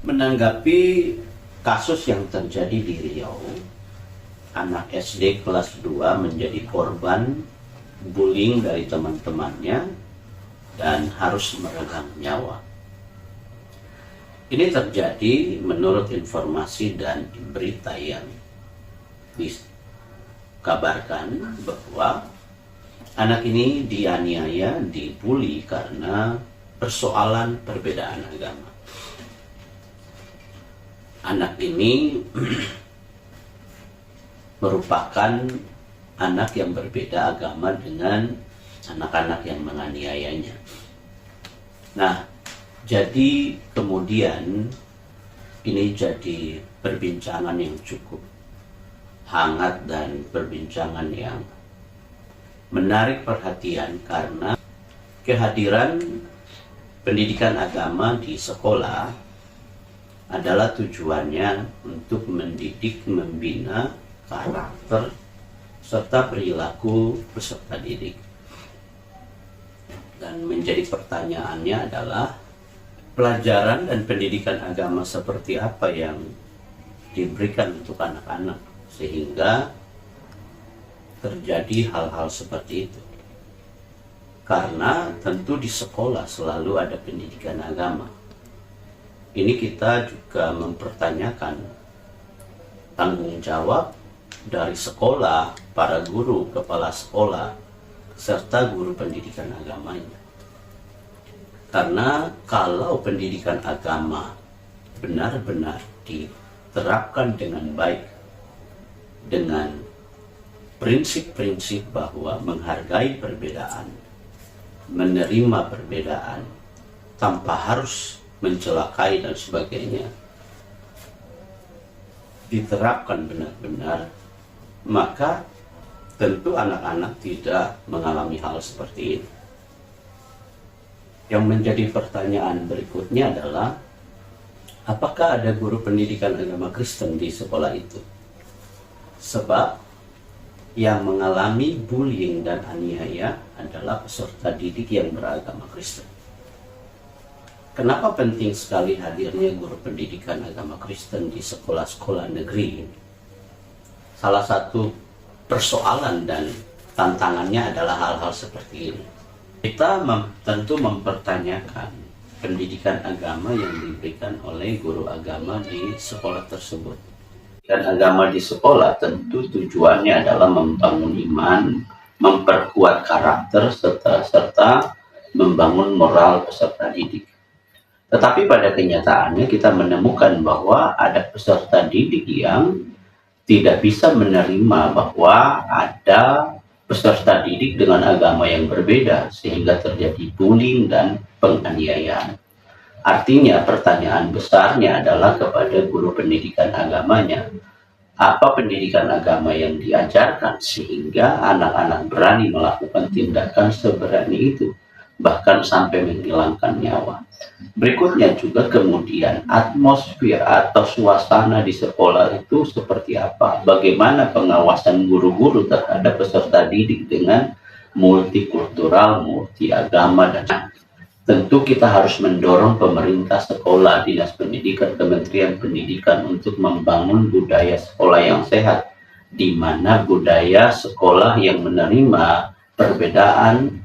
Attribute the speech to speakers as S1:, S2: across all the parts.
S1: Menanggapi kasus yang terjadi di Riau, anak SD kelas 2 menjadi korban bullying dari teman-temannya dan harus meregang nyawa. Ini terjadi menurut informasi dan berita yang dikabarkan bahwa anak ini dianiaya, dibully karena persoalan perbedaan agama. Anak ini merupakan anak yang berbeda agama dengan anak-anak yang menganiayanya. Nah, jadi kemudian ini jadi perbincangan yang cukup hangat dan perbincangan yang menarik perhatian karena kehadiran pendidikan agama di sekolah adalah tujuannya untuk mendidik, membina karakter serta perilaku peserta didik. Dan menjadi pertanyaannya adalah pelajaran dan pendidikan agama seperti apa yang diberikan untuk anak-anak sehingga terjadi hal-hal seperti itu. Karena tentu di sekolah selalu ada pendidikan agama. Ini kita juga mempertanyakan tanggung jawab dari sekolah, para guru, kepala sekolah, serta guru pendidikan agamanya. Karena kalau pendidikan agama benar-benar diterapkan dengan baik, dengan prinsip-prinsip bahwa menghargai perbedaan, menerima perbedaan, tanpa harus mencelakai dan sebagainya, diterapkan benar-benar, maka tentu anak-anak tidak mengalami hal seperti ini. Yang menjadi pertanyaan berikutnya adalah, apakah ada guru pendidikan agama Kristen di sekolah itu? Sebab yang mengalami bullying dan aniaya adalah peserta didik yang beragama Kristen. Kenapa penting sekali hadirnya guru pendidikan agama Kristen di sekolah-sekolah negeri? Salah satu persoalan dan tantangannya adalah hal-hal seperti ini. Kita tentu mempertanyakan pendidikan agama yang diberikan oleh guru agama di sekolah tersebut. Dan agama di sekolah tentu tujuannya adalah membangun iman, memperkuat karakter, serta membangun moral peserta didik. Tetapi pada kenyataannya kita menemukan bahwa ada peserta didik yang tidak bisa menerima bahwa ada peserta didik dengan agama yang berbeda sehingga terjadi bullying dan penganiayaan. Artinya pertanyaan besarnya adalah kepada guru pendidikan agamanya. Apa pendidikan agama yang diajarkan sehingga anak-anak berani melakukan tindakan seberani itu, bahkan sampai menghilangkan nyawa. Berikutnya juga kemudian atmosfer atau suasana di sekolah itu seperti apa? Bagaimana pengawasan guru-guru terhadap peserta didik dengan multikultural, multiagama, dan tentu kita harus mendorong pemerintah sekolah, dinas pendidikan, kementerian pendidikan untuk membangun budaya sekolah yang sehat, di mana budaya sekolah yang menerima perbedaan,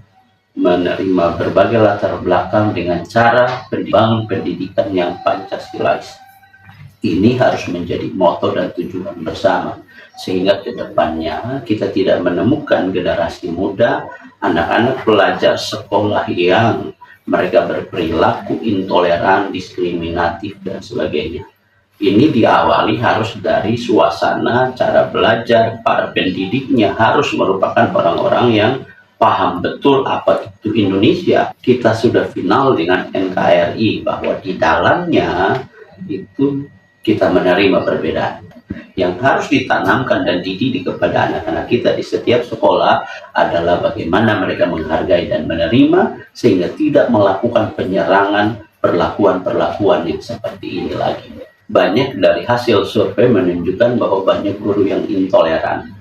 S1: menerima berbagai latar belakang dengan cara membangun pendidikan yang Pancasilais. Ini harus menjadi moto dan tujuan bersama, sehingga ke depannya kita tidak menemukan generasi muda, anak-anak pelajar sekolah yang mereka berperilaku intoleran, diskriminatif, dan sebagainya. Ini diawali harus dari suasana, cara belajar, para pendidiknya harus merupakan orang-orang yang paham betul apa itu Indonesia. Kita sudah final dengan NKRI bahwa di dalamnya itu kita menerima perbedaan. Yang harus ditanamkan dan dididik kepada anak-anak kita di setiap sekolah adalah bagaimana mereka menghargai dan menerima sehingga tidak melakukan penyerangan, perlakuan-perlakuan yang seperti ini lagi. Banyak dari hasil survei menunjukkan bahwa banyak guru yang intoleran.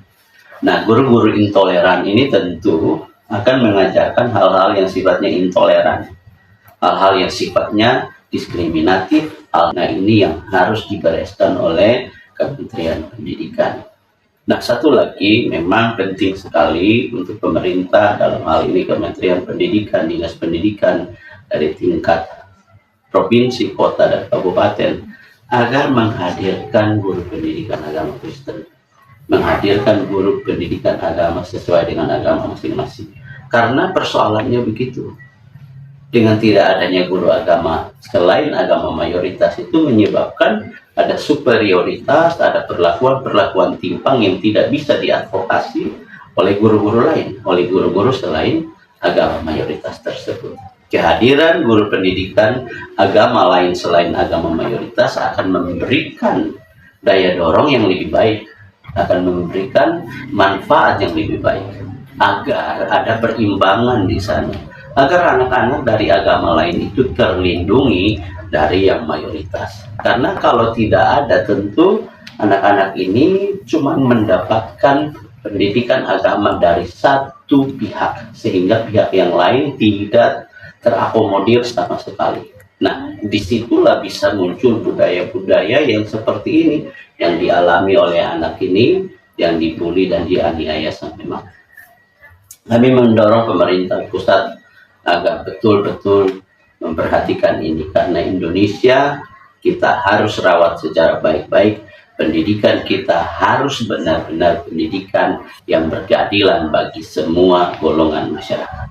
S1: Nah, guru-guru intoleran ini tentu akan mengajarkan hal-hal yang sifatnya intoleran, hal-hal yang sifatnya diskriminatif. Nah, ini yang harus dibereskan oleh Kementerian Pendidikan. Nah, satu lagi memang penting sekali untuk pemerintah, dalam hal ini Kementerian Pendidikan, Dinas Pendidikan dari tingkat provinsi, kota, dan kabupaten, agar menghadirkan guru pendidikan agama Kristen, menghadirkan guru pendidikan agama sesuai dengan agama masing-masing. Karena persoalannya begitu, dengan tidak adanya guru agama selain agama mayoritas itu menyebabkan ada superioritas, ada perlakuan-perlakuan timpang yang tidak bisa diadvokasi oleh guru-guru lain, oleh guru-guru selain agama mayoritas tersebut. Kehadiran guru pendidikan agama lain selain agama mayoritas akan memberikan daya dorong yang lebih baik, akan memberikan manfaat yang lebih baik, agar ada perimbangan di sana, agar anak-anak dari agama lain itu terlindungi dari yang mayoritas. Karena kalau tidak ada, tentu anak-anak ini cuma mendapatkan pendidikan agama dari satu pihak, sehingga pihak yang lain tidak terakomodir sama sekali. Nah, disitulah bisa muncul budaya-budaya yang seperti ini, yang dialami oleh anak ini, yang dibully dan dianiaya sampai mati. Kami mendorong pemerintah pusat agar betul-betul memperhatikan ini, karena Indonesia kita harus rawat secara baik-baik. Pendidikan kita harus benar-benar pendidikan yang berkeadilan bagi semua golongan masyarakat.